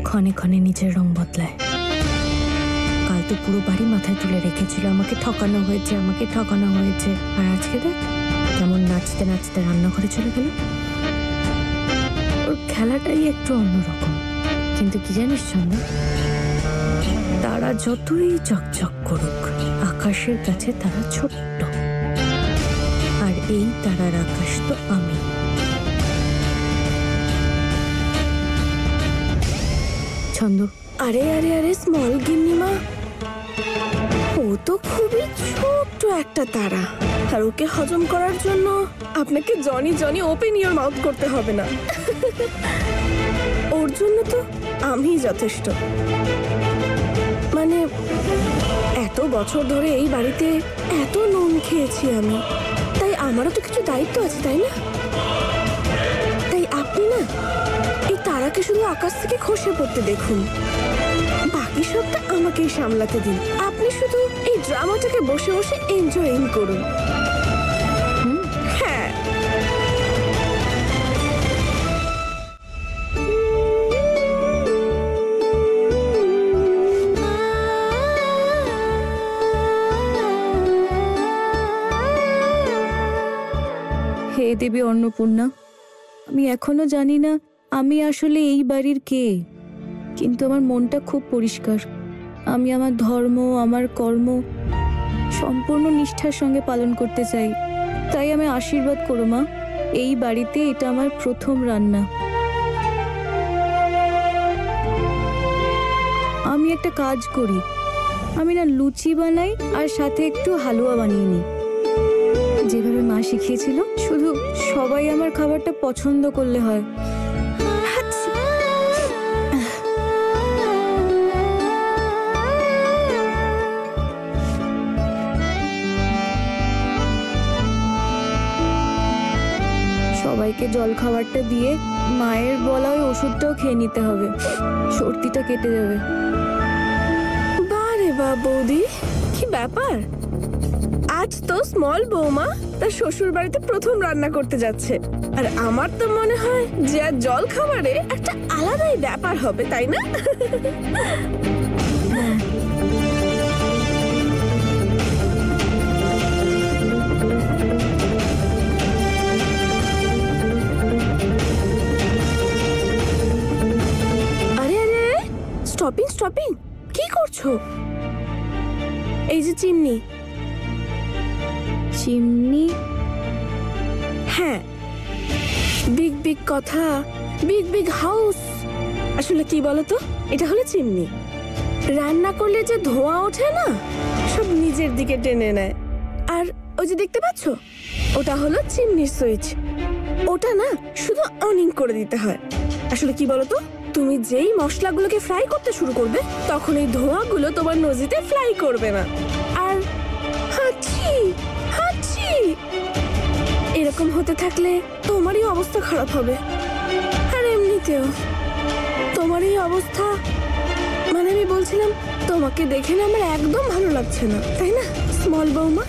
ক্ষণে ক্ষণে নিজের রং বদলায়। কাল তো পুরো বাড়ি মাথায় তুলে রেখেছিল, আমাকে ঠকানো হয়েছে, আমাকে ঠকানো হয়েছে। আর আজকে দেখ কেমন নাচতে নাচতে রান্নাঘরে চলে গেল। ওর খেলাটাই একটু অন্যরকম। কিন্তু কি জানিস চন্দন, তারা যতই চকচক করুক, আকাশের কাছে তারা ছোট্ট। আর এই তারার আকাশ তো আমি। ছন্দ, আরে আরে আরে স্মল গিন্নিমা, ও তো খুবই ছোট্ট একটা তারা। আর ওকে হজম করার জন্য আপনাকে Johnny Johnny open your mouth করতে হবে না। ওর জন্য তো আমি যথেষ্ট। মানে এত বছর ধরে এই বাড়িতে এত নুন খেয়েছি আমি, তাই আমারও তো কিছু দায়িত্ব আছে, তাই না? তাই আপনি না এই তারাকে শুধু আকাশ থেকে খসে পড়তে দেখুন, বাকি সবটা আমাকেই সামলাতে দিন। আপনি শুধু এই ড্রামাটাকে বসে বসে এনজয়িং করুন। হ্যাঁ, হে দেবী অন্নপূর্ণা, আমি এখনো জানি না আমি আসলে এই বাড়ির কে, কিন্তু আমার মনটা খুব পরিষ্কার। আমি আমার ধর্ম, আমার কর্ম সম্পূর্ণ নিষ্ঠার সঙ্গে পালন করতে চাই। তাই আমি আশীর্বাদ করো মা, এই বাড়িতে এটা আমার প্রথম রান্না। আমি একটা কাজ করি, আমি না লুচি বানাই আর সাথে একটু হালুয়া বানিয়ে নিই, যেভাবে মা শিখিয়েছিল। শুধু সবাই আমার খাবারটা পছন্দ করলে হয়। সবাইকে জল খাবারটা দিয়ে মায়ের বলা ওই ওষুধটাও খেয়ে নিতে হবে, সর্দিটা কেটে যাবে। বারে বা বৌদি, কি ব্যাপার? আজ তো স্মল বৌমা তার শ্বশুর বাড়িতে প্রথম রান্না করতে যাচ্ছে, আর আমার তো মনে হয় যে আজ জল খাবারে একটা আলাদাই ব্যাপার হবে, তাই না? আরে আরে স্টপিং স্টপিং, কি করছো? এই যে চিমনি। চিমনি? হ্যাঁ, বিগ বিগ কথা, বিগ বিগ হাউস। আসলে কি বলতো, এটা হলো চিমনি। রান্না করলে যে ধোঁয়া ওঠে না, সব নিজের দিকে টেনে নেয়। আর ওই যে দেখতে পাচ্ছ, ওটা হলো চিমনির সুইচ। ওটা না শুধু অনিং করে দিতে হয়। আসলে কি বলতো, তুমি যেই মশলাগুলোকে ফ্রাই করতে শুরু করবে, তখন এই ধোঁয়াগুলো তোমার নজিতে ফ্লাই করবে না। আর হাঁচি হাঁচি এরকম হতে থাকলে তোমারই অবস্থা খারাপ হবে। আর এমনিতেও তোমার এই অবস্থা, মানে আমি বলছিলাম, তোমাকে দেখে না আমার একদম ভালো লাগছে না, তাই না স্মল বৌমা?